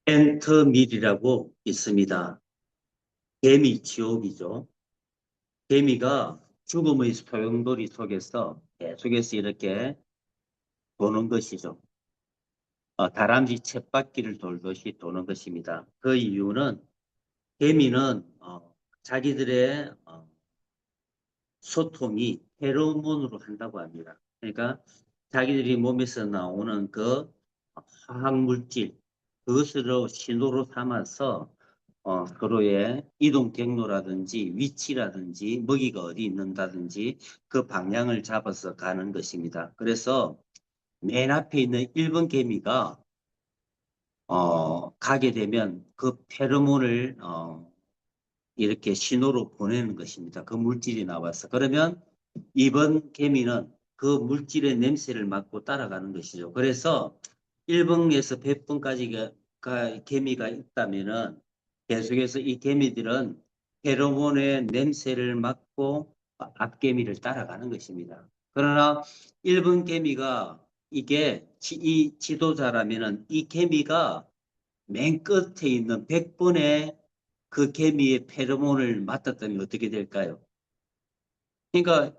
엔터밀이라고 있습니다. 개미 지옥이죠. 개미가 죽음의 소용돌이 속에서 계속해서 이렇게 도는 것이죠. 다람쥐 쳇바퀴를 돌듯이 도는 것입니다. 그 이유는 개미는 자기들의 소통이 페로몬으로 한다고 합니다. 그러니까 자기들이 몸에서 나오는 그 화학물질, 그것으로 신호로 삼아서 서로의 이동 경로라든지 위치라든지 먹이가 어디 있는다든지 그 방향을 잡아서 가는 것입니다. 그래서 맨 앞에 있는 1번 개미가 가게 되면 그 페로몬을 이렇게 신호로 보내는 것입니다. 그 물질이 나와서. 그러면 2번 개미는 그 물질의 냄새를 맡고 따라가는 것이죠. 그래서 1번에서 100번까지 개미가 있다면은 계속해서 이 개미들은 페로몬의 냄새를 맡고 앞개미를 따라가는 것입니다. 그러나 1번 개미가 이게 이 지도자라면은 이 개미가 맨 끝에 있는 100번의 그 개미의 페로몬을 맡았다면 어떻게 될까요? 그러니까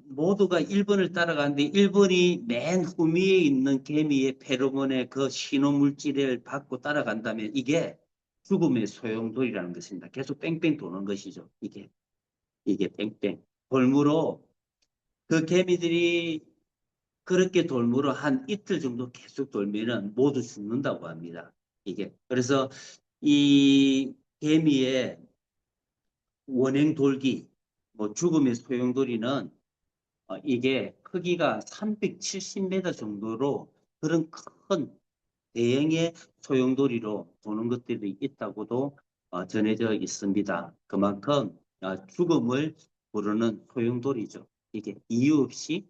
모두가 1번을 따라가는데 1번이 맨 후미에 있는 개미의 페로몬의 그 신호 물질을 받고 따라간다면 이게 죽음의 소용돌이라는 것입니다. 계속 뺑뺑 도는 것이죠. 이게 뺑뺑. 돌무로 그 개미들이 그렇게 돌무로 한 이틀 정도 계속 돌면은 모두 죽는다고 합니다. 이게. 그래서 이 개미의 원행 돌기, 뭐 죽음의 소용돌이는 이게 크기가 370m 정도로 그런 큰 대형의 소용돌이로 도는 것들이 있다고도 전해져 있습니다. 그만큼 죽음을 부르는 소용돌이죠. 이게 이유 없이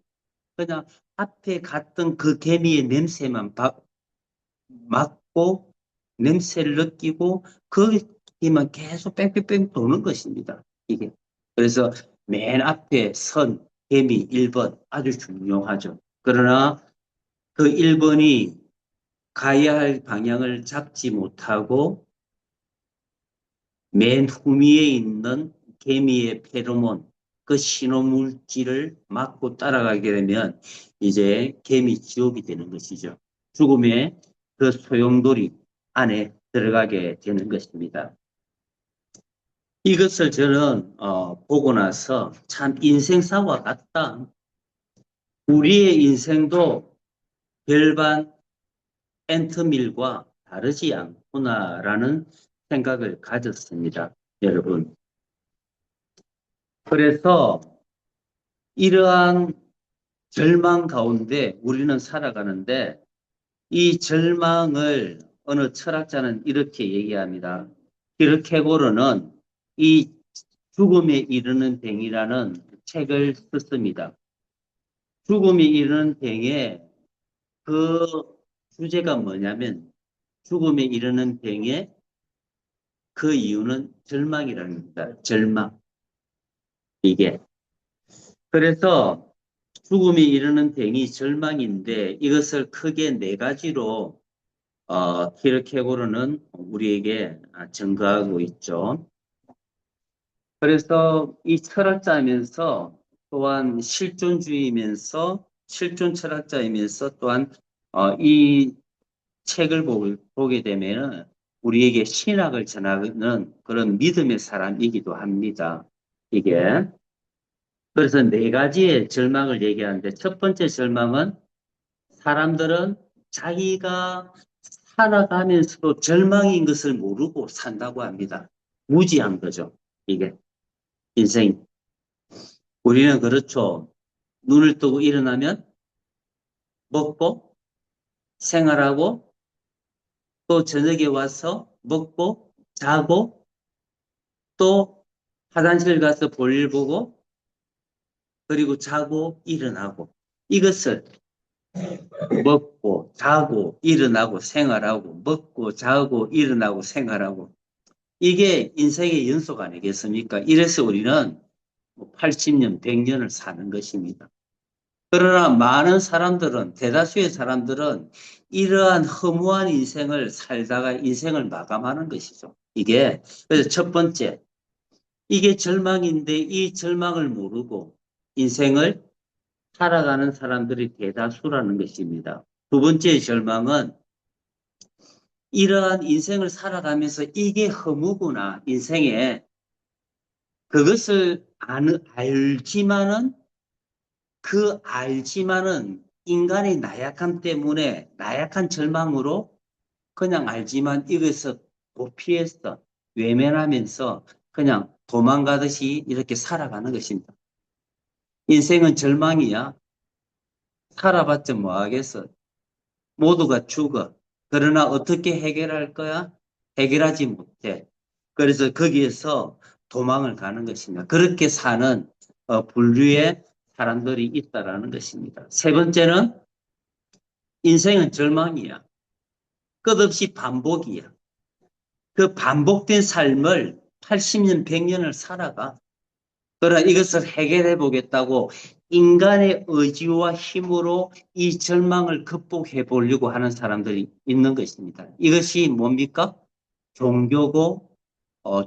그냥 앞에 갔던 그 개미의 냄새만 맡고 냄새를 느끼고 거기만 계속 뺑뺑뺑 도는 것입니다. 이게. 그래서 맨 앞에 선 개미 1번 아주 중요하죠. 그러나 그 1번이 가야 할 방향을 잡지 못하고 맨 후미에 있는 개미의 페로몬, 그 신호물질을 맞고 따라가게 되면 이제 개미 지옥이 되는 것이죠. 죽음의 그 소용돌이 안에 들어가게 되는 것입니다. 이것을 저는 보고 나서 참 인생사와 같다. 우리의 인생도 별반 앤트밀과 다르지 않구나라는 생각을 가졌습니다. 여러분. 그래서 이러한 절망 가운데 우리는 살아가는데 이 절망을 어느 철학자는 이렇게 얘기합니다. 키르케고르는 이 죽음에 이르는 병이라는 책을 썼습니다. 죽음에 이르는 병의 그 주제가 뭐냐면 죽음에 이르는 병의 그 이유는 절망이라는 겁니다. 절망. 이게. 그래서 죽음이 이르는 병이 절망인데 이것을 크게 네 가지로 키르케고르는 우리에게 증거하고 있죠. 그래서 이 철학자이면서 또한 실존주의이면서 실존 철학자이면서 또한 이 책을 보게 되면 우리에게 신학을 전하는 그런 믿음의 사람이기도 합니다. 이게. 그래서 네 가지의 절망을 얘기하는데 첫 번째 절망은 사람들은 자기가 살아가면서도 절망인 것을 모르고 산다고 합니다. 무지한 거죠. 이게 인생. 우리는 그렇죠. 눈을 뜨고 일어나면 먹고 생활하고 또 저녁에 와서 먹고 자고 또 화장실 가서 볼일 보고 그리고 자고 일어나고 이것을 먹고 자고 일어나고 생활하고 먹고 자고 일어나고 생활하고 이게 인생의 연속 아니겠습니까? 이래서 우리는 80년, 100년을 사는 것입니다. 그러나 많은 사람들은 대다수의 사람들은 이러한 허무한 인생을 살다가 인생을 마감하는 것이죠. 이게 그래서 첫 번째, 이게 절망인데 이 절망을 모르고 인생을 살아가는 사람들이 대다수라는 것입니다. 두 번째 절망은 이러한 인생을 살아가면서 이게 허무구나, 인생에 그것을 알지만은 그 알지만은 인간의 나약함 때문에 나약한 절망으로 그냥 알지만 이것을 도피해서 외면하면서 그냥 도망가듯이 이렇게 살아가는 것입니다. 인생은 절망이야. 살아봤자 뭐 하겠어. 모두가 죽어. 그러나 어떻게 해결할 거야? 해결하지 못해. 그래서 거기에서 도망을 가는 것입니다. 그렇게 사는 분류의 사람들이 있다라는 것입니다. 세 번째는 인생은 절망이야. 끝없이 반복이야. 그 반복된 삶을 80년, 100년을 살아가. 그러나 이것을 해결해 보겠다고 인간의 의지와 힘으로 이 절망을 극복해 보려고 하는 사람들이 있는 것입니다. 이것이 뭡니까? 종교고,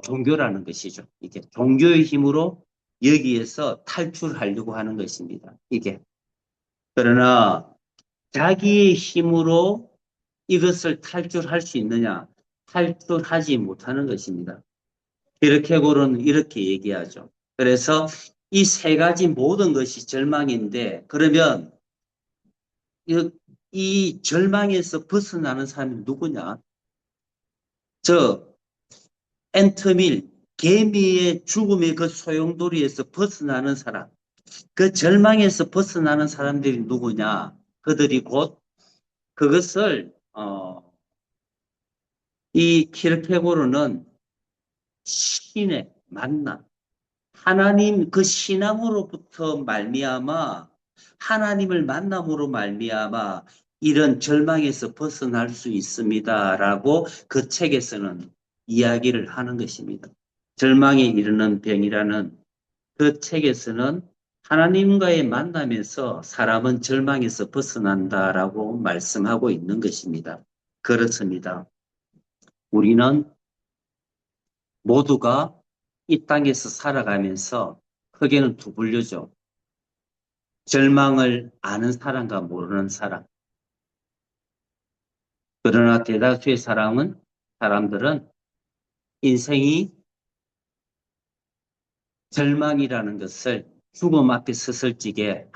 종교라는 것이죠. 이게 종교의 힘으로 여기에서 탈출하려고 하는 것입니다. 이게. 그러나 자기의 힘으로 이것을 탈출할 수 있느냐? 탈출하지 못하는 것입니다. 키르케고르는 이렇게 얘기하죠. 그래서 이 세 가지 모든 것이 절망인데 그러면 이 절망에서 벗어나는 사람이 누구냐? 저 앤터밀 개미의 죽음의 그 소용돌이에서 벗어나는 사람, 그 절망에서 벗어나는 사람들이 누구냐? 그들이 곧 그것을 이 키르케고르는 신의 만남, 하나님 그 신앙으로부터 말미암아 하나님을 만남으로 말미암아 이런 절망에서 벗어날 수 있습니다라고 그 책에서는 이야기를 하는 것입니다. 절망에 이르는 병이라는 그 책에서는 하나님과의 만남에서 사람은 절망에서 벗어난다라고 말씀하고 있는 것입니다. 그렇습니다. 우리는 모두가 이 땅에서 살아가면서 크게는 두 분류죠. 절망을 아는 사람과 모르는 사람. 그러나 대다수의 사람들은 인생이 절망이라는 것을 죽음 앞에 서을 적에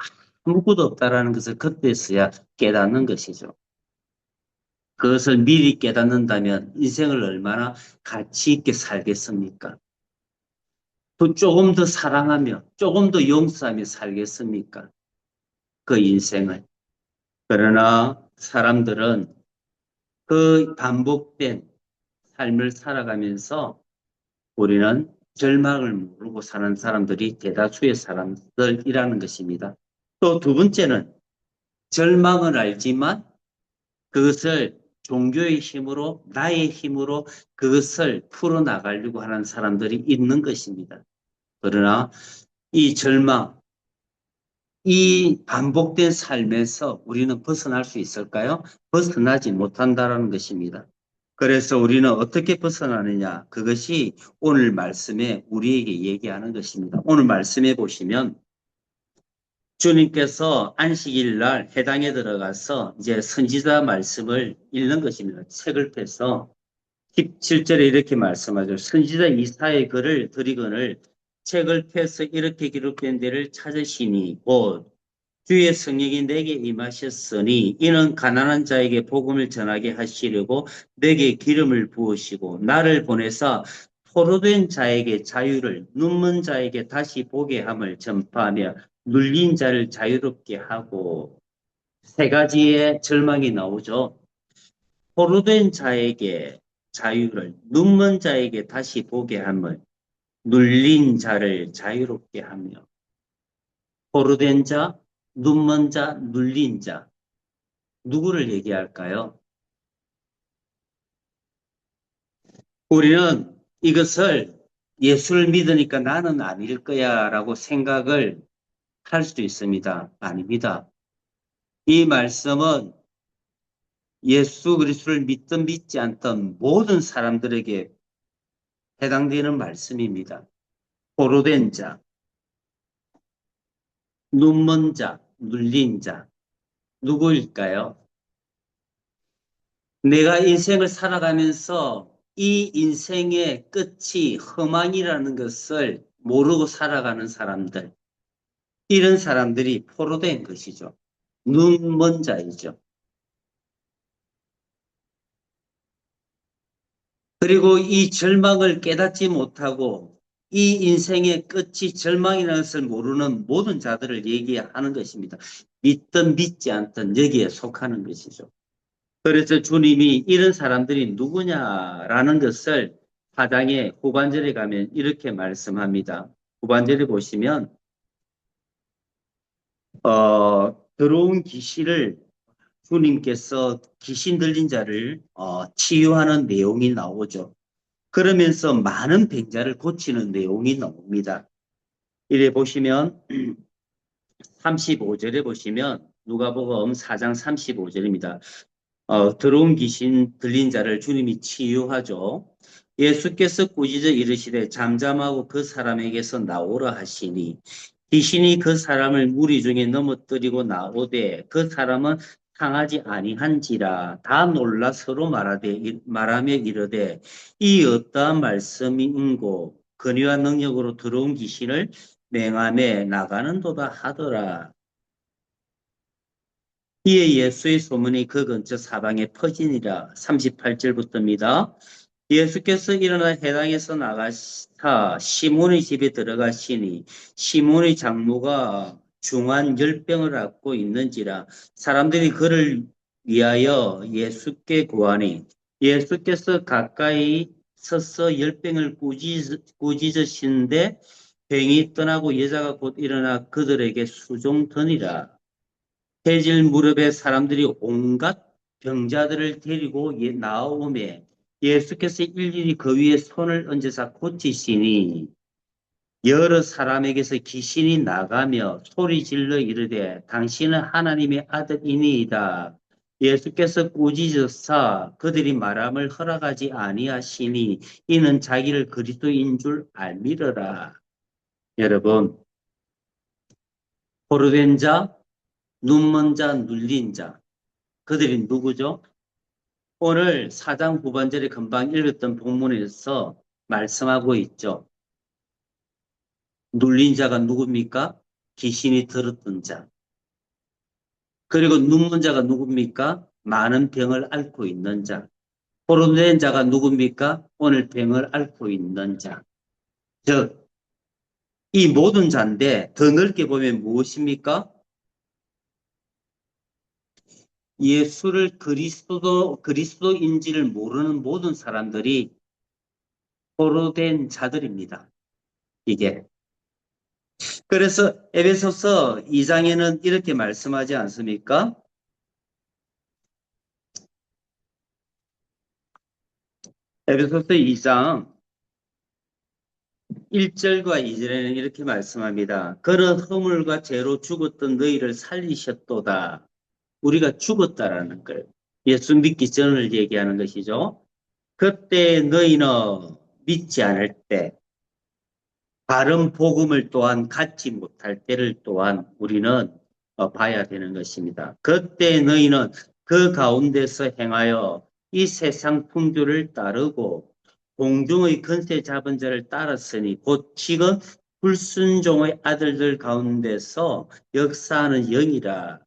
아무것도 없다라는 것을 그때서야 깨닫는 것이죠. 그것을 미리 깨닫는다면 인생을 얼마나 가치 있게 살겠습니까? 또 조금 더 사랑하며 조금 더 용서하며 살겠습니까? 그 인생을. 그러나 사람들은 그 반복된 삶을 살아가면서 우리는 절망을 모르고 사는 사람들이 대다수의 사람들이라는 것입니다. 또 두 번째는 절망을 알지만 그것을 종교의 힘으로 나의 힘으로 그것을 풀어나가려고 하는 사람들이 있는 것입니다. 그러나 이 절망, 이 반복된 삶에서 우리는 벗어날 수 있을까요? 벗어나지 못한다는 것입니다. 그래서 우리는 어떻게 벗어나느냐? 그것이 오늘 말씀에 우리에게 얘기하는 것입니다. 오늘 말씀에 보시면 주님께서 안식일 날 회당에 들어가서 이제 선지자 말씀을 읽는 것입니다. 책을 펴서 17절에 이렇게 말씀하죠. 선지자 이사야의 글을 드리거늘 책을 펴서 이렇게 기록된 데를 찾으시니 곧 주의 성령이 내게 임하셨으니 이는 가난한 자에게 복음을 전하게 하시려고 내게 기름을 부으시고 나를 보내사 포로된 자에게 자유를 눈먼 자에게 다시 보게 함을 전파하며 눌린 자를 자유롭게 하고 세 가지의 절망이 나오죠. 포로된 자에게 자유를 눈먼 자에게 다시 보게 함을 눌린 자를 자유롭게 하며 포로된 자, 눈먼 자, 눌린 자. 누구를 얘기할까요? 우리는 이것을 예수를 믿으니까 나는 아닐 거야 라고 생각을 할 수도 있습니다. 아닙니다. 이 말씀은 예수 그리스도를 믿든 믿지 않던 모든 사람들에게 해당되는 말씀입니다. 포로된 자, 눈먼 자, 눌린 자, 누구일까요? 내가 인생을 살아가면서 이 인생의 끝이 허망이라는 것을 모르고 살아가는 사람들, 이런 사람들이 포로된 것이죠. 눈먼 자이죠. 그리고 이 절망을 깨닫지 못하고 이 인생의 끝이 절망이라는 것을 모르는 모든 자들을 얘기하는 것입니다. 믿든 믿지 않든 여기에 속하는 것이죠. 그래서 주님이 이런 사람들이 누구냐라는 것을 사장의 후반절에 가면 이렇게 말씀합니다. 후반절에 보시면 들어온 귀신을 주님께서 귀신 들린 자를 치유하는 내용이 나오죠. 그러면서 많은 병자를 고치는 내용이 나옵니다. 이래 보시면 35절에 보시면 누가복음 4장 35절입니다. 들어온 귀신 들린 자를 주님이 치유하죠. 예수께서 꾸짖어 이르시되 잠잠하고 그 사람에게서 나오라 하시니 귀신이 그 사람을 무리 중에 넘어뜨리고 나오되 그 사람은 상하지 아니한지라 다 놀라 서로 말하며 이르되 이 어떠한 말씀인고 권위와 능력으로 들어온 귀신을 맹함에 나가는도다 하더라. 이에 예수의 소문이 그 근처 사방에 퍼지니라. 38절부터입니다. 예수께서 일어나 해당에서 나가사 시몬의 집에 들어가시니 시몬의 장모가 중한 열병을 앓고 있는지라 사람들이 그를 위하여 예수께 구하니 예수께서 가까이 서서 열병을 꾸짖으시는데 병이 떠나고 여자가 곧 일어나 그들에게 수종드니라. 해질 무렵에 사람들이 온갖 병자들을 데리고 나오매 예수께서 일일이 그 위에 손을 얹으사 고치시니 여러 사람에게서 귀신이 나가며 소리 질러 이르되 당신은 하나님의 아들이니이다. 예수께서 꾸짖으사 그들이 말함을 허락하지 아니하시니 이는 자기를 그리스도인 줄 알미러라. 여러분, 포로된 자, 눈먼 자, 눌린 자, 그들이 누구죠? 오늘 4장 후반절에 금방 읽었던 본문에서 말씀하고 있죠. 눌린 자가 누굽니까? 귀신이 들었던 자. 그리고 눈먼 자가 누굽니까? 많은 병을 앓고 있는 자. 포로된 자가 누굽니까? 오늘 병을 앓고 있는 자. 즉, 이 모든 자인데 더 넓게 보면 무엇입니까? 예수를 그리스도인지를 모르는 모든 사람들이 포로된 자들입니다. 이게. 그래서 에베소서 2장에는 이렇게 말씀하지 않습니까? 에베소서 2장 1절과 2절에는 이렇게 말씀합니다. 그는 허물과 죄로 죽었던 너희를 살리셨도다. 우리가 죽었다라는 거예요. 예수 믿기 전을 얘기하는 것이죠. 그때 너희는 믿지 않을 때 바른 복음을 또한 갖지 못할 때를 또한 우리는 봐야 되는 것입니다. 그때 너희는 그 가운데서 행하여 이 세상 풍조를 따르고 공중의 권세 잡은 자를 따랐으니 곧 지금 불순종의 아들들 가운데서 역사하는 영이라.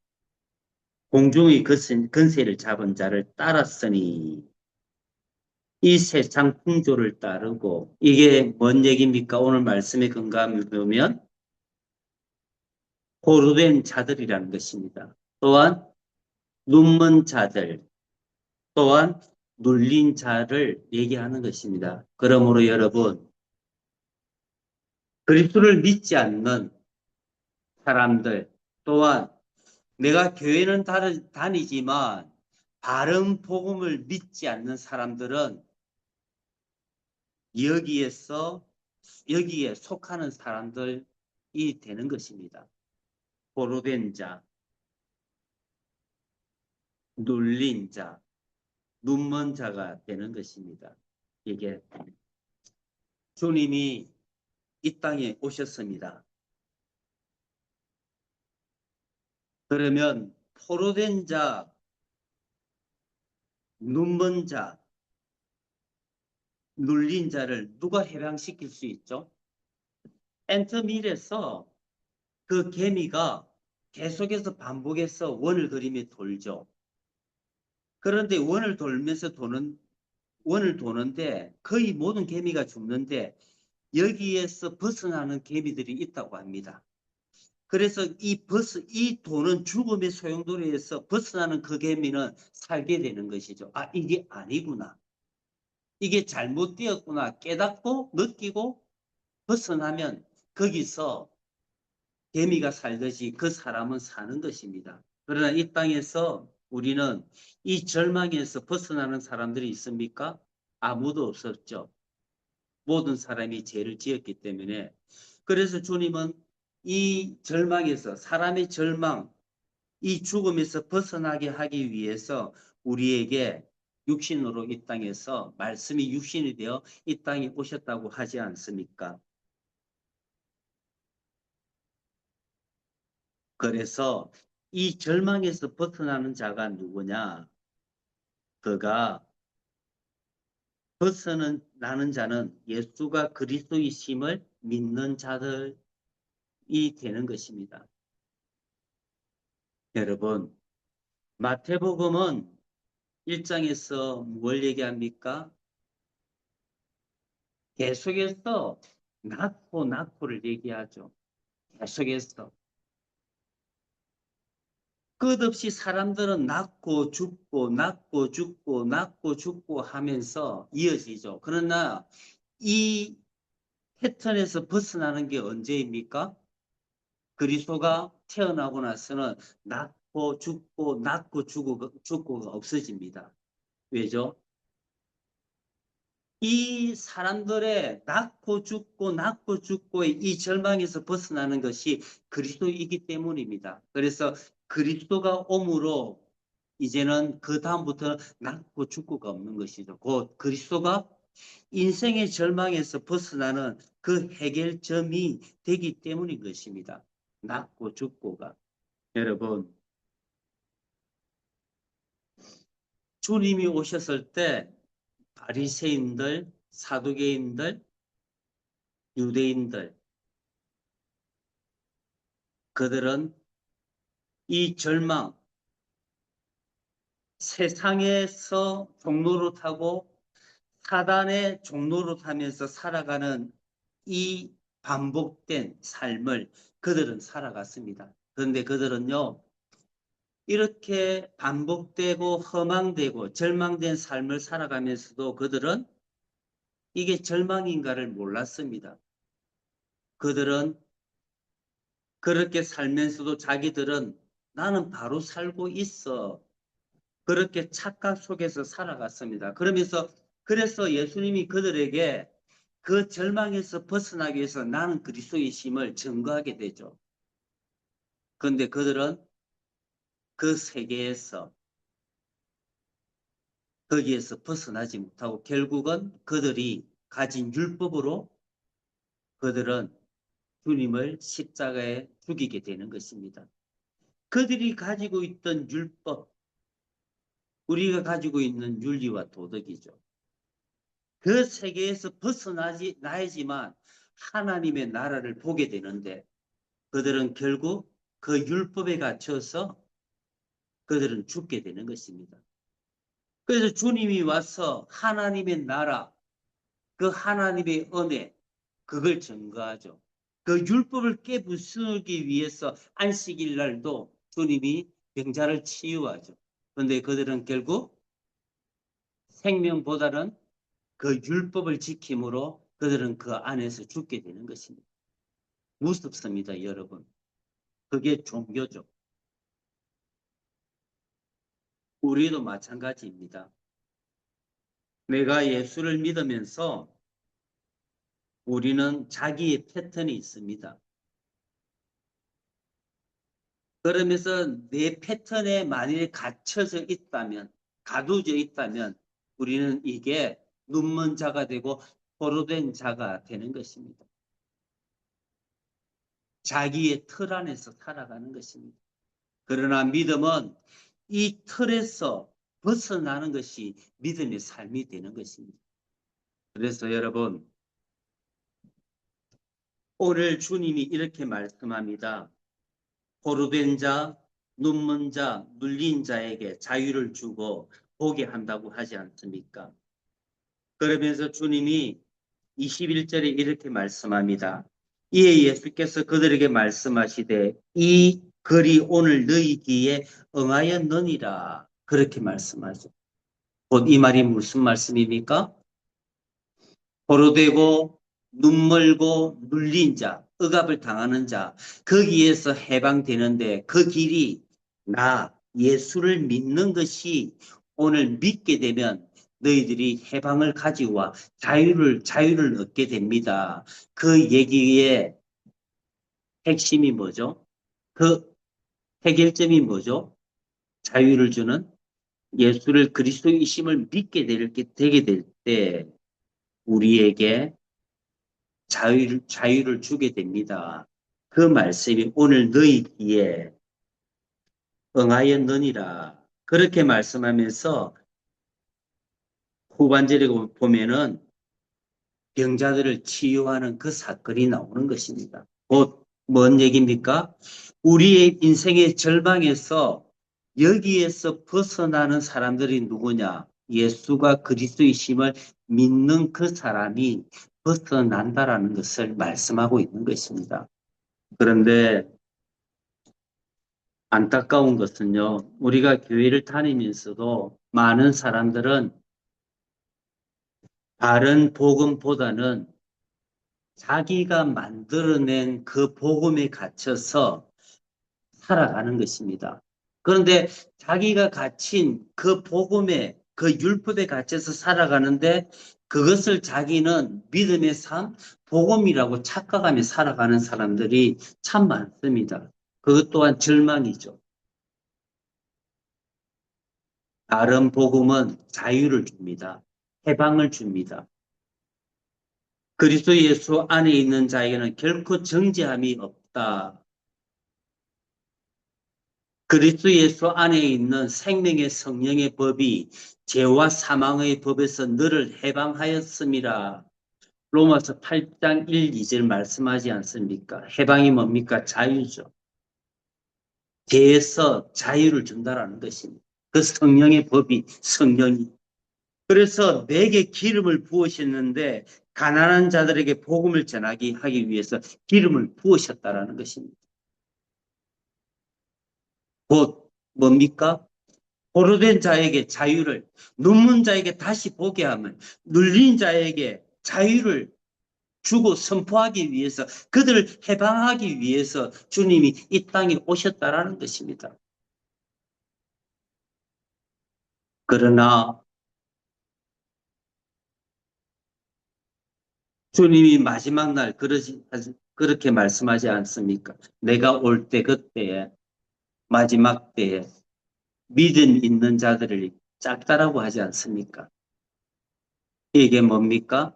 공중의 권세를 잡은 자를 따랐으니 이 세상 풍조를 따르고 이게 뭔 얘기입니까? 오늘 말씀에 근거하면 보면 포로된 자들이라는 것입니다. 또한 눈먼 자들, 또한 눌린 자를 얘기하는 것입니다. 그러므로 여러분, 그리스도를 믿지 않는 사람들, 또한 내가 교회는 다니지만 바른 복음을 믿지 않는 사람들은 여기에 속하는 사람들이 되는 것입니다. 포로된 자, 눌린 자, 눈먼 자가 되는 것입니다. 이게 주님이 이 땅에 오셨습니다. 그러면 포로된 자, 눈먼 자, 눌린 자를 누가 해방시킬 수 있죠? 엔터밀에서 그 개미가 계속해서 반복해서 원을 그리며 돌죠. 그런데 원을 도는데 거의 모든 개미가 죽는데 여기에서 벗어나는 개미들이 있다고 합니다. 그래서 이 도는 죽음의 소용돌이에서 벗어나는 그 개미는 살게 되는 것이죠. 아, 이게 아니구나. 이게 잘못되었구나. 깨닫고 느끼고 벗어나면 거기서 개미가 살듯이 그 사람은 사는 것입니다. 그러나 이 땅에서 우리는 이 절망에서 벗어나는 사람들이 있습니까? 아무도 없었죠. 모든 사람이 죄를 지었기 때문에. 그래서 주님은 이 절망에서, 사람의 절망, 이 죽음에서 벗어나게 하기 위해서 우리에게 육신으로 이 땅에서 말씀이 육신이 되어 이 땅에 오셨다고 하지 않습니까? 그래서 이 절망에서 벗어나는 자가 누구냐? 그가 벗어나는 자는 예수가 그리스도이심을 믿는 자들이 되는 것입니다. 여러분, 마태복음은 1장에서 뭘 얘기합니까? 계속해서 낳고를 얘기하죠. 계속해서. 끝없이 사람들은 낳고 죽고 하면서 이어지죠. 그러나 이 패턴에서 벗어나는 게 언제입니까? 그리스도가 태어나고 나서는 낳고 죽고가 없어집니다. 왜죠? 이 사람들의 낳고 죽고의 이 절망에서 벗어나는 것이 그리스도이기 때문입니다. 그래서 그리스도가 옴으로 이제는 그 다음부터 낳고 죽고가 없는 것이죠. 곧 그리스도가 인생의 절망에서 벗어나는 그 해결점이 되기 때문인 것입니다. 낳고 죽고가. 여러분, 주님이 오셨을 때 바리새인들, 사두개인들, 유대인들 그들은 이 절망, 세상에서 종로를 타고 사단의 종로를 타면서 살아가는 이 반복된 삶을 그들은 살아갔습니다. 그런데 그들은요, 이렇게 반복되고 허망되고 절망된 삶을 살아가면서도 그들은 이게 절망인가를 몰랐습니다. 그들은 그렇게 살면서도 자기들은 나는 바로 살고 있어. 그렇게 착각 속에서 살아갔습니다. 그래서 예수님이 그들에게 그 절망에서 벗어나기 위해서 나는 그리스도의 심을 증거하게 되죠. 그런데 그들은 그 세계에서 거기에서 벗어나지 못하고 결국은 그들이 가진 율법으로 그들은 주님을 십자가에 죽이게 되는 것입니다. 그들이 가지고 있던 율법, 우리가 가지고 있는 윤리와 도덕이죠. 그 세계에서 벗어나야지만 하나님의 나라를 보게 되는데 그들은 결국 그 율법에 갇혀서 그들은 죽게 되는 것입니다. 그래서 주님이 와서 하나님의 나라, 그 하나님의 은혜, 그걸 증거하죠. 그 율법을 깨부수기 위해서 안식일 날도 주님이 병자를 치유하죠. 그런데 그들은 결국 생명보다는 그 율법을 지킴으로 그들은 그 안에서 죽게 되는 것입니다. 무섭습니다, 여러분. 그게 종교죠. 우리도 마찬가지입니다. 내가 예수를 믿으면서 우리는 자기의 패턴이 있습니다. 그러면서 내 패턴에 만일 갇혀져 있다면 가두어져 있다면 우리는 이게 눈먼 자가 되고 포로된 자가 되는 것입니다. 자기의 틀 안에서 살아가는 것입니다. 그러나 믿음은 이 틀에서 벗어나는 것이 믿음의 삶이 되는 것입니다. 그래서 여러분, 오늘 주님이 이렇게 말씀합니다. 포로된 자, 눈먼 자, 눌린 자에게 자유를 주고 보게 한다고 하지 않습니까? 그러면서 주님이 21절에 이렇게 말씀합니다. 이에 예수께서 그들에게 말씀하시되 이 글이 오늘 너희 귀에 응하였느니라. 그렇게 말씀하죠. 곧 이 말이 무슨 말씀입니까? 포로되고 눈멀고 눌린 자, 억압을 당하는 자, 거기에서 해방되는데 그 길이 나 예수를 믿는 것이 오늘 믿게 되면 너희들이 해방을 가지고 자유를 얻게 됩니다. 그 얘기의 핵심이 뭐죠? 그 해결점이 뭐죠? 자유를 주는 예수를 그리스도이심을 믿게 되게 될 때 우리에게 자유를 주게 됩니다. 그 말씀이 오늘 너희 귀에 응하였느니라. 그렇게 말씀하면서 후반절에 보면은 병자들을 치유하는 그 사건이 나오는 것입니다. 곧 뭔 얘기입니까? 우리의 인생의 절망에서 여기에서 벗어나는 사람들이 누구냐? 예수가 그리스도이심을 믿는 그 사람이 벗어난다라는 것을 말씀하고 있는 것입니다. 그런데 안타까운 것은요, 우리가 교회를 다니면서도 많은 사람들은 바른 복음보다는 자기가 만들어낸 그 복음에 갇혀서 살아가는 것입니다. 그런데 자기가 갇힌 그 복음에, 그 율법에 갇혀서 살아가는데 그것을 자기는 믿음의 삶, 복음이라고 착각하며 살아가는 사람들이 참 많습니다. 그것 또한 절망이죠. 바른 복음은 자유를 줍니다. 해방을 줍니다. 그리스도 예수 안에 있는 자에게는 결코 정죄함이 없다. 그리스도 예수 안에 있는 생명의 성령의 법이 죄와 사망의 법에서 너를 해방하였음이라. 로마서 8장 1, 2절 말씀하지 않습니까? 해방이 뭡니까? 자유죠. 죄에서 자유를 준다라는 것입니다. 그 성령의 법이 성령이. 그래서 내게 기름을 부으셨는데 가난한 자들에게 복음을 전하기 하기 위해서 기름을 부으셨다라는 것입니다. 곧 뭡니까? 포로된 자에게 자유를, 눈먼 자에게 다시 보게 하면, 눌린 자에게 자유를 주고 선포하기 위해서, 그들을 해방하기 위해서 주님이 이 땅에 오셨다라는 것입니다. 그러나 주님이 마지막 날 그렇게 말씀하지 않습니까? 내가 올 때 그때에 마지막 때에 믿음 있는 자들을 짝다라고 하지 않습니까? 이게 뭡니까?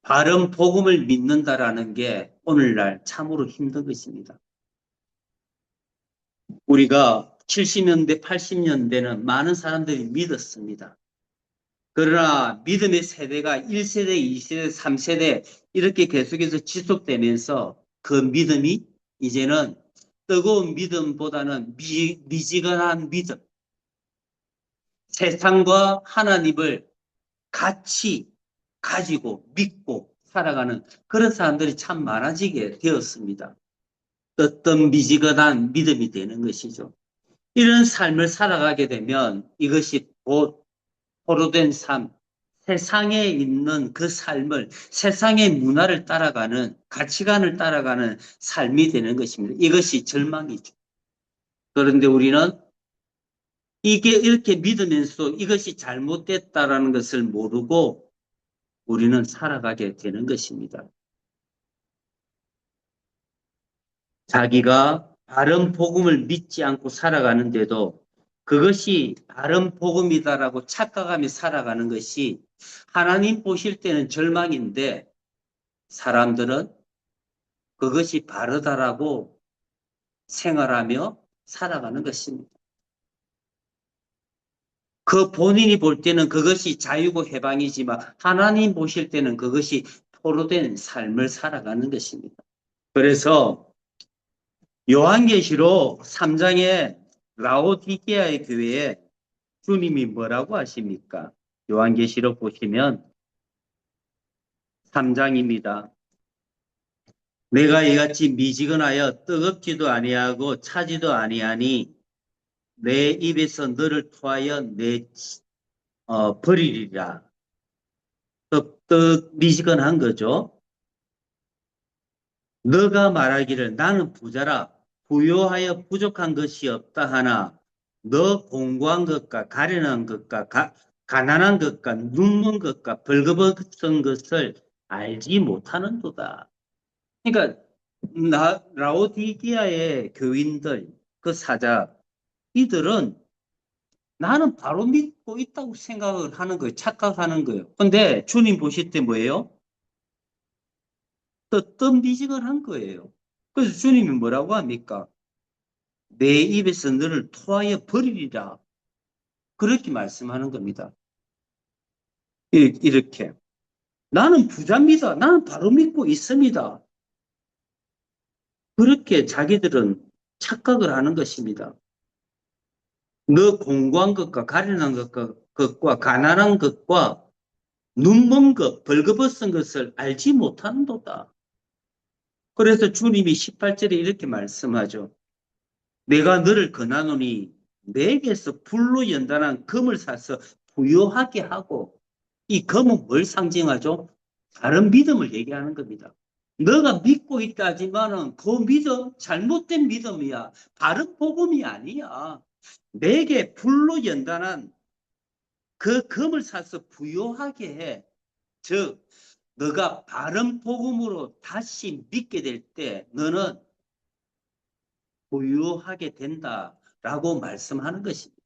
바른 복음을 믿는다라는 게 오늘날 참으로 힘든 것입니다. 우리가 70년대, 80년대는 많은 사람들이 믿었습니다. 그러나 믿음의 세대가 1세대, 2세대, 3세대 이렇게 계속해서 지속되면서 그 믿음이 이제는 뜨거운 믿음보다는 미지근한 믿음, 세상과 하나님을 같이 가지고 믿고 살아가는 그런 사람들이 참 많아지게 되었습니다. 어떤 미지근한 믿음이 되는 것이죠. 이런 삶을 살아가게 되면 이것이 곧 포로된 삶, 세상에 있는 그 삶을 세상의 문화를 따라가는 가치관을 따라가는 삶이 되는 것입니다. 이것이 절망이죠. 그런데 우리는 이게 이렇게 믿으면서 이것이 잘못됐다라는 것을 모르고 우리는 살아가게 되는 것입니다. 자기가 바른 복음을 믿지 않고 살아가는데도 그것이 바른 복음이다라고 착각하며 살아가는 것이 하나님 보실 때는 절망인데 사람들은 그것이 바르다라고 생활하며 살아가는 것입니다. 그 본인이 볼 때는 그것이 자유고 해방이지만 하나님 보실 때는 그것이 포로된 삶을 살아가는 것입니다. 그래서 요한계시록 3장에 라오디게아의 교회에 주님이 뭐라고 하십니까? 요한계시록 보시면 3장입니다. 내가 이같이 미지근하여 뜨겁지도 아니하고 차지도 아니하니 내 입에서 너를 토하여 버리리라. 미지근한 거죠. 너가 말하기를 나는 부자라 부요하여 부족한 것이 없다 하나 너 공고한 것과 가련한 것과 가난한 것과 눕는 것과 벌거벗은 것을 알지 못하는도다. 그러니까 라오디게아의 교인들 그 사자 이들은 나는 바로 믿고 있다고 생각을 하는 거예요. 착각하는 거예요. 근데 주님 보실 때 뭐예요? 뜸비직을 거예요. 그래서 주님이 뭐라고 합니까? 내 입에서 너를 토하여 버리리라. 그렇게 말씀하는 겁니다. 이렇게. 나는 부자입니다. 나는 바로 믿고 있습니다. 그렇게 자기들은 착각을 하는 것입니다. 너 공고한 것과 가련한 것과 가난한 것과 눈먼 것, 벌거벗은 것을 알지 못하는도다. 그래서 주님이 18절에 이렇게 말씀하죠. 내가 너를 권하노니 내게서 불로 연단한 금을 사서 부요하게 하고 이 금은 뭘 상징하죠? 다른 믿음을 얘기하는 겁니다. 너가 믿고 있다지만은 그 믿음 잘못된 믿음이야. 바른 복음이 아니야. 내게 불로 연단한 그 금을 사서 부요하게 해. 즉 너가 바른 복음으로 다시 믿게 될 때 너는 부유하게 된다라고 말씀하는 것입니다.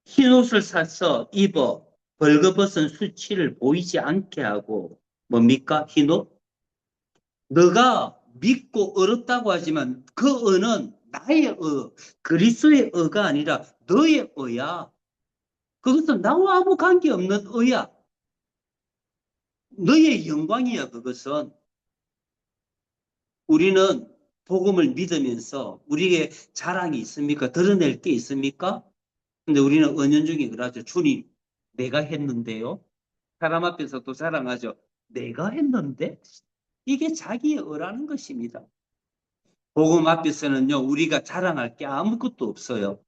흰옷을 사서 입어 벌거벗은 수치를 보이지 않게 하고 뭡니까? 흰옷? 너가 믿고 얻었다고 하지만 그 의는 나의 그리스도의 의가 아니라 너의 의야. 그것은 나와 아무 관계없는 의야. 너의 영광이야. 그것은 우리는 복음을 믿으면서 우리에게 자랑이 있습니까? 드러낼 게 있습니까? 근데 우리는 은연중에 그러죠. 주님, 내가 했는데요. 사람 앞에서 또 자랑하죠. 내가 했는데? 이게 자기의 의라는 것입니다. 복음 앞에서는요, 우리가 자랑할 게 아무것도 없어요.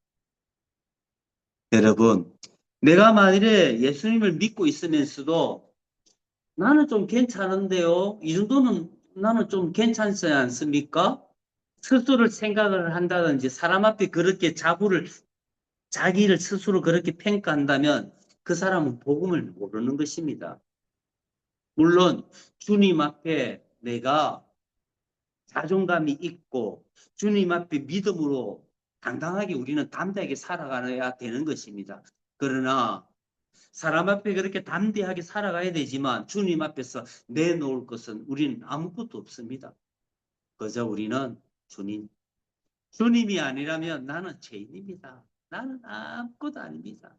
여러분, 내가 만일에 예수님을 믿고 있으면서도 나는 좀 괜찮은데요. 이 정도는 나는 좀 괜찮지 않습니까? 스스로를 생각을 한다든지 사람 앞에 그렇게 자기를 스스로 그렇게 평가한다면 그 사람은 복음을 모르는 것입니다. 물론 주님 앞에 내가 자존감이 있고 주님 앞에 믿음으로 당당하게 우리는 담대하게 살아가야 되는 것입니다. 그러나 사람 앞에 그렇게 담대하게 살아가야 되지만 주님 앞에서 내놓을 것은 우리는 아무것도 없습니다. 그저 우리는 주님이 아니라면 나는 죄인입니다. 나는 아무것도 아닙니다.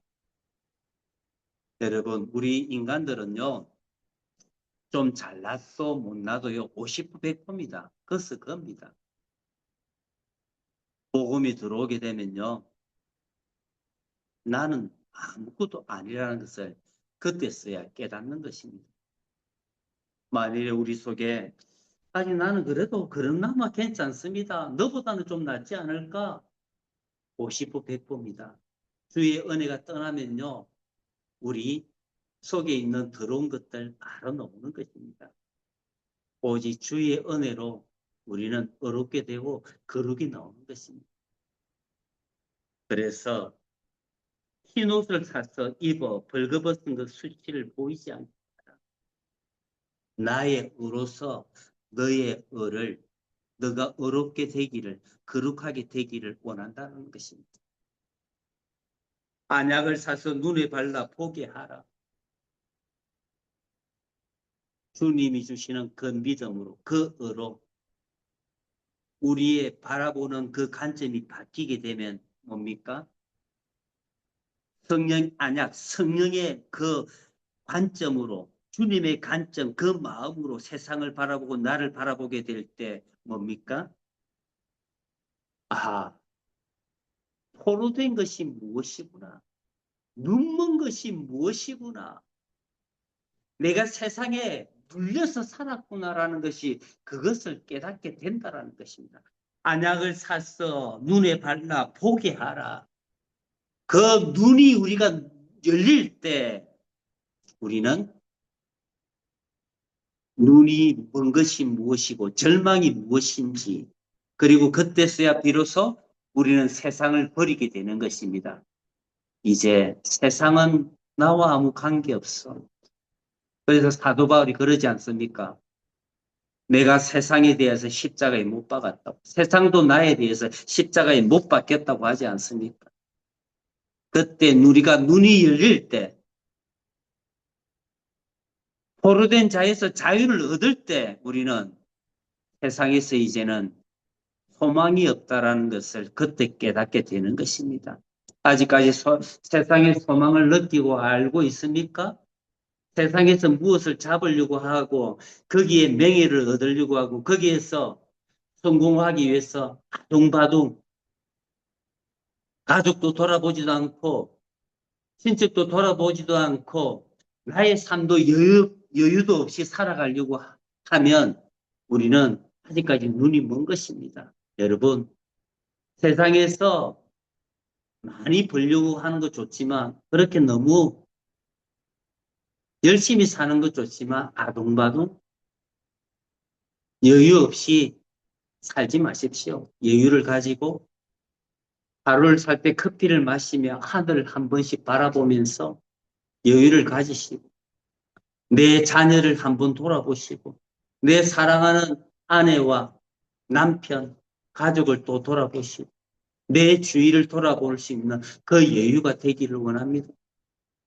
여러분, 우리 인간들은요, 좀 잘났어 못나도요 50% 100%입니다. 그것은 겁니다. 복음이 들어오게 되면요 나는 아무것도 아니라는 것을 그때서야 깨닫는 것입니다. 만일에 우리 속에 아니 나는 그래도 그런나마 괜찮습니다. 너보다는 좀 낫지 않을까? 50% 100%입니다. 주의 은혜가 떠나면요 우리 속에 있는 더러운 것들 바로 놓는 것입니다. 오직 주의 은혜로 우리는 어렵게 되고 거룩이 나오는 것입니다. 그래서 흰옷을 사서 입어 벌거벗은 그 수치를 보이지 않게 하라. 나의 의로서 너의 의를 너가 어렵게 되기를 거룩하게 되기를 원한다는 것입니다. 안약을 사서 눈에 발라 보게 하라. 주님이 주시는 그 믿음으로, 그 의로 우리의 바라보는 그 관점이 바뀌게 되면 뭡니까? 성령 안약, 성령의 그 관점으로, 주님의 관점, 그 마음으로 세상을 바라보고 나를 바라보게 될 때 뭡니까? 아, 포로된 것이 무엇이구나. 눈먼 것이 무엇이구나. 내가 세상에 눌려서 살았구나라는 것이 그것을 깨닫게 된다라는 것입니다. 안약을 사서 눈에 발라 보게 하라. 그 눈이 우리가 열릴 때 우리는 눈이 먼 것이 무엇이고 절망이 무엇인지 그리고 그때서야 비로소 우리는 세상을 버리게 되는 것입니다. 이제 세상은 나와 아무 관계없어. 그래서 사도 바울이 그러지 않습니까? 내가 세상에 대해서 십자가에 못 박았다고. 세상도 나에 대해서 십자가에 못 박겠다고 하지 않습니까? 그때 우리가 눈이 열릴 때 포로된 자에서 자유를 얻을 때 우리는 세상에서 이제는 소망이 없다라는 것을 그때 깨닫게 되는 것입니다. 아직까지 세상의 소망을 느끼고 알고 있습니까? 세상에서 무엇을 잡으려고 하고 거기에 명예를 얻으려고 하고 거기에서 성공하기 위해서 아둥바둥 가족도 돌아보지도 않고 친척도 돌아보지도 않고 나의 삶도 여유도 없이 살아가려고 하면 우리는 아직까지 눈이 먼 것입니다. 여러분, 세상에서 많이 벌려고 하는 것 좋지만 그렇게 너무 열심히 사는 것 좋지만 아둥바둥 여유 없이 살지 마십시오. 여유를 가지고 하루를 살 때 커피를 마시며 하늘을 한 번씩 바라보면서 여유를 가지시고 내 자녀를 한번 돌아보시고 내 사랑하는 아내와 남편, 가족을 또 돌아보시고 내 주위를 돌아볼 수 있는 그 여유가 되기를 원합니다.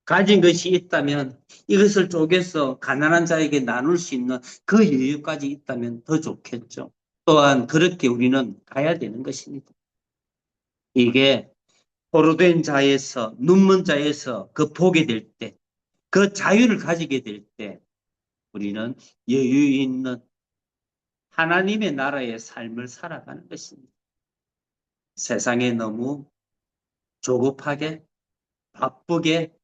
가진 것이 있다면 이것을 쪼개서 가난한 자에게 나눌 수 있는 그 여유까지 있다면 더 좋겠죠. 또한 그렇게 우리는 가야 되는 것입니다. 이게 포로된 자에서 눈먼 자에서 그 보게 될 때, 그 자유를 가지게 될 때 우리는 여유 있는 하나님의 나라의 삶을 살아가는 것입니다. 세상에 너무 조급하게 바쁘게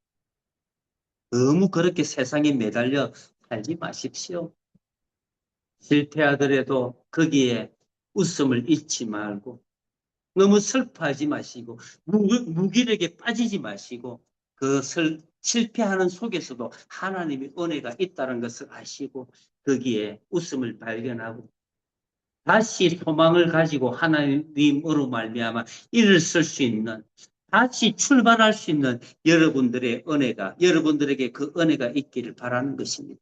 너무 그렇게 세상에 매달려 살지 마십시오. 실패하더라도 거기에 웃음을 잃지 말고 너무 슬퍼하지 마시고 무기력에 빠지지 마시고 그 실패하는 속에서도 하나님의 은혜가 있다는 것을 아시고 거기에 웃음을 발견하고 다시 소망을 가지고 하나님으로 말미암아 일을 쓸 수 있는 다시 출발할 수 있는 여러분들의 은혜가 여러분들에게 그 은혜가 있기를 바라는 것입니다.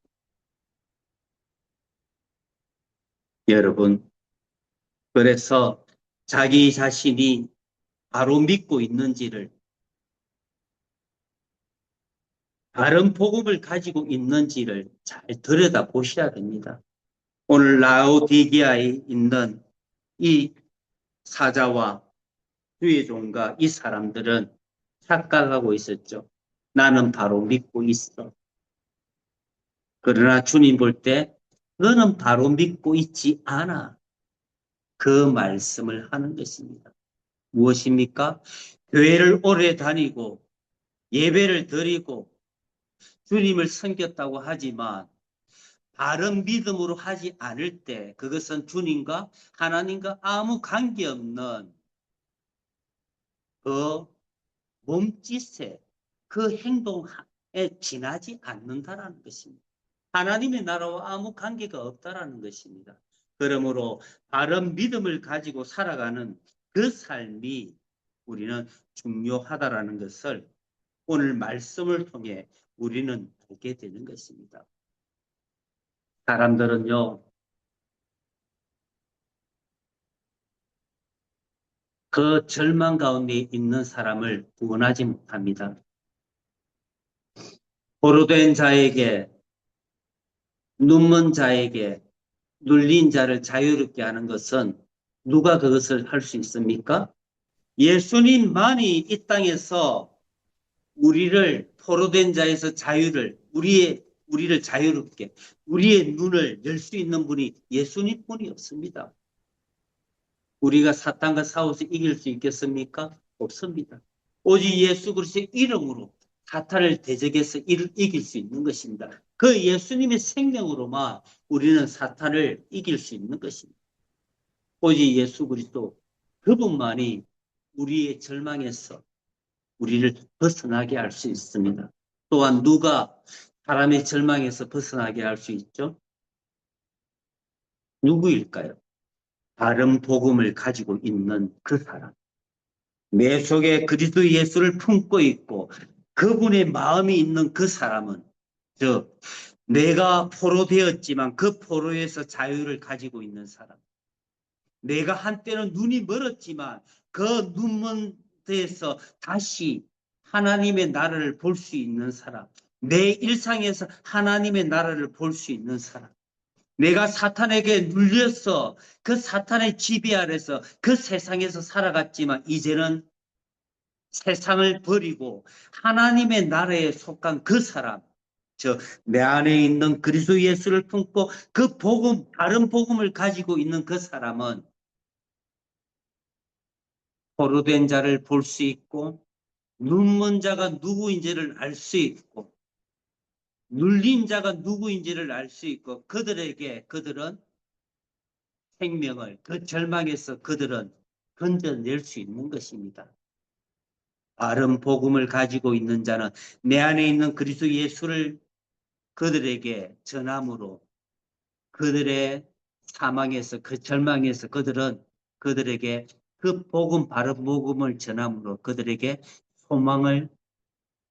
여러분 그래서 자기 자신이 바로 믿고 있는지를 다른 복음을 가지고 있는지를 잘 들여다보셔야 됩니다. 오늘 라오디게아에 있는 이 사자와 주의 종과 이 사람들은 착각하고 있었죠. 나는 바로 믿고 있어. 그러나 주님 볼 때 너는 바로 믿고 있지 않아. 그 말씀을 하는 것입니다. 무엇입니까? 교회를 오래 다니고 예배를 드리고 주님을 섬겼다고 하지만 바른 믿음으로 하지 않을 때 그것은 주님과 하나님과 아무 관계없는 그 몸짓에 그 행동에 지나지 않는다라는 것입니다. 하나님의 나라와 아무 관계가 없다라는 것입니다. 그러므로 바른 믿음을 가지고 살아가는 그 삶이 우리는 중요하다라는 것을 오늘 말씀을 통해 우리는 알게 되는 것입니다. 사람들은요, 그 절망 가운데 있는 사람을 구원하지 못합니다. 포로된 자에게, 눈먼 자에게, 눌린 자를 자유롭게 하는 것은 누가 그것을 할 수 있습니까? 예수님만이 이 땅에서 우리를 포로된 자에서 우리를 자유롭게, 우리의 눈을 열 수 있는 분이 예수님뿐이었습니다. 우리가 사탄과 싸워서 이길 수 있겠습니까? 없습니다. 오직 예수 그리스도의 이름으로 사탄을 대적해서 이길 수 있는 것입니다. 그 예수님의 생명으로만 우리는 사탄을 이길 수 있는 것입니다. 오직 예수 그리스도 그분만이 우리의 절망에서 우리를 벗어나게 할 수 있습니다. 또한 누가 사람의 절망에서 벗어나게 할 수 있죠? 누구일까요? 바른 복음을 가지고 있는 그 사람. 내 속에 그리스도 예수를 품고 있고 그분의 마음이 있는 그 사람은, 즉 내가 포로되었지만 그 포로에서 자유를 가지고 있는 사람. 내가 한때는 눈이 멀었지만 그 눈먼 데에서 다시 하나님의 나라를 볼 수 있는 사람. 내 일상에서 하나님의 나라를 볼 수 있는 사람. 내가 사탄에게 눌려서 그 사탄의 지배 아래서 그 세상에서 살아갔지만 이제는 세상을 버리고 하나님의 나라에 속한 그 사람, 내 안에 있는 그리스도 예수를 품고 그 복음, 다른 복음을 가지고 있는 그 사람은 포로된 자를 볼 수 있고, 눈먼 자가 누구인지를 알 수 있고, 눌린 자가 누구인지를 알 수 있고, 그들은 생명을, 그 절망에서 그들은 건져낼 수 있는 것입니다. 바른 복음을 가지고 있는 자는 내 안에 있는 그리스도 예수를 그들에게 전함으로 그들의 사망에서, 그 절망에서 그들에게 그 복음, 바른 복음을 전함으로 그들에게 소망을,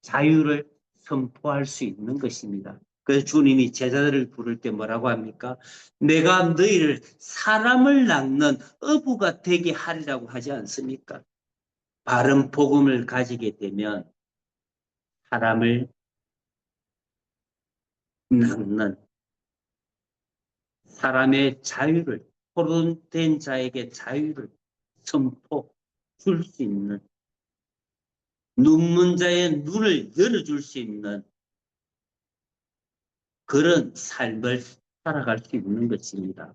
자유를 선포할 수 있는 것입니다. 그래서 주님이 제자들을 부를 때 뭐라고 합니까? 내가 너희를 사람을 낚는 어부가 되게 하리라고 하지 않습니까? 바른 복음을 가지게 되면 사람을 낚는, 사람의 자유를, 포로된 자에게 자유를 선포 줄 수 있는, 눈먼 자의 눈을 열어줄 수 있는 그런 삶을 살아갈 수 있는 것입니다.